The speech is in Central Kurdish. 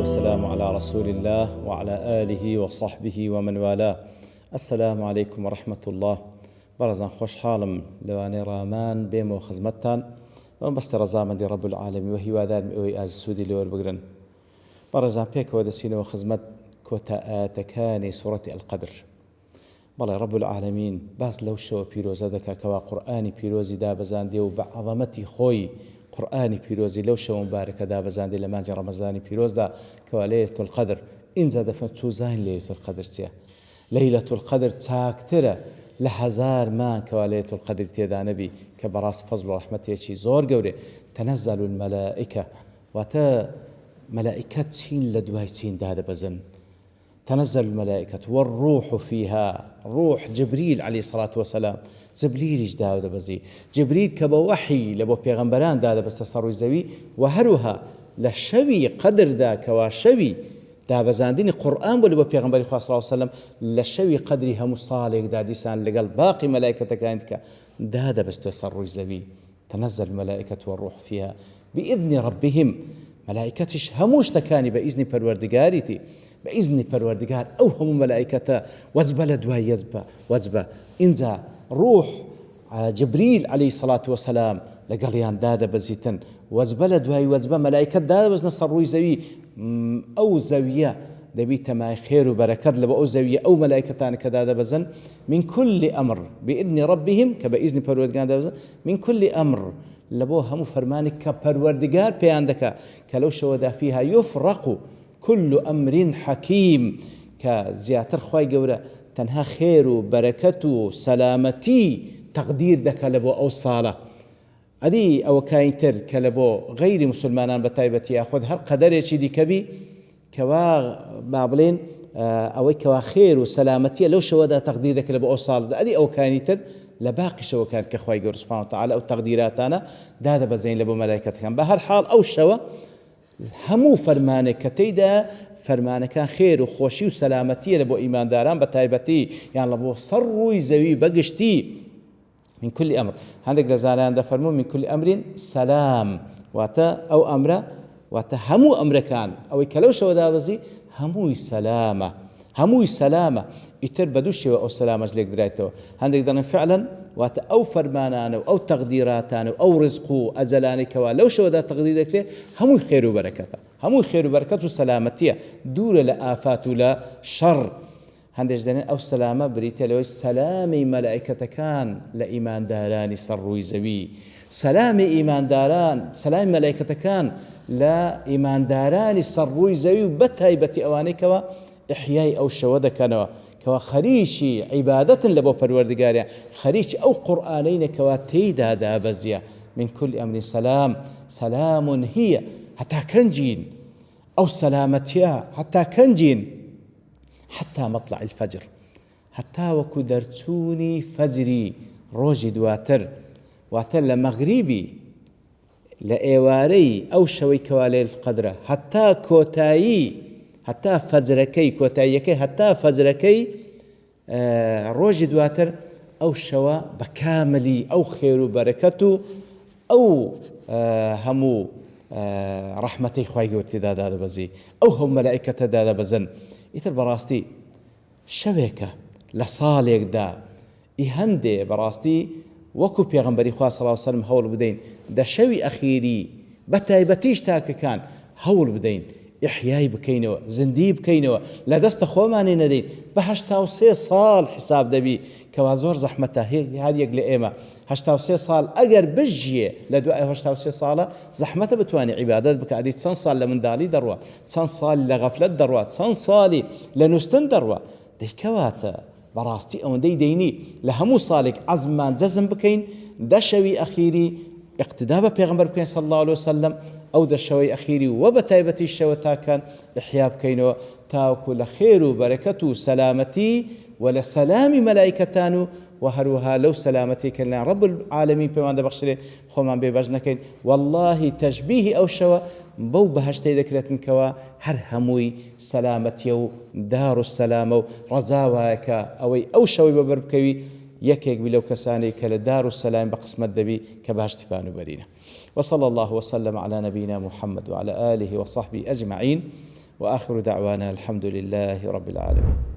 والسلام على رسول الله وعلى آله وصحبه ومن والاه. السلام عليكم ورحمة الله. برزان خوش حالم لواني رامان بيمو خزمتان ومبست رزامن دي رب العالمين وهي وذال مئوي آز السودي لور بقرن. برزان بيك ودسين وخزمت كوتا آتكاني سورة القدر. بله رب العالمين باز لو شو بيروز ذكا كوا قرآني بيروزي دا بزان دي وبعظمتي خوي قرآني بيروزي لو شو مبارك دا بزان دي لمانجا رمزاني بيروز دا كوا ليلة القدر إن زاد فتو زين ليلة القدر سيا ليلة القدر تاكترة لحزار ما كوا ليلة القدر تيدا نبي كبراس فضل ورحمته شي زور قوري تنزل الملائكة وتا ملائكة سين لدواي سين دا بزن تنزل الملائكة والروح فيها روح جبريل عليه الصلاة والسلام جبريل إجداء دبزي جبريل كبوحي لبو بيغمبران دا بس تصروا زوي وهروها لشوي قدر دا كواشوي دا بزاندين قرآن ولبو بيغمبري صلى الله عليه وسلم لشوي قدري هم صالح دا ديسان لقل باقي ملائكة كانتك دا بس تصروا زوي تنزل الملائكة والروح فيها بإذن ربهم ملائكتش هموش تكاني بإذن پروردگاريتي بإذن پروردگار أو هم ملائكته وزبل دواي وزبا إنزا روح جبريل عليه الصلاة والسلام لقليان دادا بزيتن وزبل دواي وزبا ملائكة دادا بزن صروي زوي أو زوية دبيت ما خير وبركة لبا أو زوية أو ملائكتان كدادا بزن من كل أمر بإذن ربهم كبإذن پروردگار دادا بزن من كل أمر لبو هم فرمانك كپروردگار بياندك كلو شودا فيها يفرق كل أمر حكيم كزياتر خواي قورة تنها خير وبركة سلامتي تقدير دك لبو أو صالة أدي أو كاينتر كلبو غير مسلمان بتايبتي أخذ هر قدر يشيدي كبي كوا بابلين أو كوا خير وسلامتي لو شودا تقدير دك لبو أو صالة أدي أو كاينتر لباقي شو كانت كخواي قورة سبحانه وتعالى أو تقديراتنا دادا بزين لبو ملائكة كان بهر حال أو شوا همو فرمانك كتيدا فرمانك خير وخوشي وسلامتي لبو إيمان داران بتايبتي يعني لبو صروي زوي بقشتي من كل أمر هندق لزالان دا فرمو من كل أمر سلام واتا أو أمر واتا همو أمر كان أو كلوش ودابزي همو سلامة يتر بدوشي أو سلامة جليك درايتو هندق دارن فعلا واتا أو فرمانان أو تقديراتان أو رزقو أزلاني كوا لو شو دا تقديرك ليه همو خير وبركة وسلامتية دور لآفات ولا شر هندش دارن أو سلامة بريتي لو سلامي ملائكة كان لإيمان داراني سروي زوي سلامي إيمان داران سلامي ملائكة كان لا إيمان داراني سروي زوي بتايبتي أواني كوا إحياء أو شودة كانوا كوا خريشي عبادة لبو پروردگاريا خريش أو قرآنين كوا تيدا دابزيا من كل أمر سلام هي حتى كنجين أو سلامتها حتى كنجين حتى مطلع الفجر حتى وكدرتوني فجري روجي دواتر واتر لمغربي لأيواري أو شوي كوالي القدرة حتى كوتايي حتى فجركي كوتايكي حتى فجركي روج دواتر أو شوا بكاملي أو خير وبركته أو همو رحمتي خواهي قوتي دادا بزي أو هم ملائكة دادا بزن إثر براستي شبكة لصالح دا إهندي براستي وكو بيغمبري خواه صلى الله عليه وسلم هول بدين دا شوي أخيري بتايبتيش تاك كان هول بدين إحياء بكينوا زندي بكينوا لا دست خوماني ندين بهشتا وسي صال حساب دبي كوازور زحمته هذه يقل إيما هشتا وسي صال أجر بجيه لدواء هشتا وسي صالة زحمته بتواني عبادات بك عدي تسان صال لمن دالي دروا تسان صال لغفلت دروا تسان صالي لنستن دروا دي كواتا براستي أو ديني لهمو صالك عزمان جزم بكين دشوي أخيري اقتداء بيغمبر بكين صلى الله عليه وسلم أو دا الشوي أخيري وبتايبتي الشوتا كان إحياب كينو تاوكو لخير وبركة وسلامتي ولا سلام ملائكتانو وهروها لو سلامتي كان رب العالمين بيوان دا بخشري خومان بيباجنكين والله تشبيه أو شوا بو بهشتي ذكرت من كوا هر هموي سلامتي دار السلام رزاواك أو شوي ببربكوي یەکێک بی لەو کەسانی کە لە دار و سەلام بە قسمەت دەبی کە باشتی بانوبەرینە. وصلى الله وسلم على نبينا محمد وعلى آله وصحبه أجمعين، وآخر دعوانا الحمد لله رب العالمين.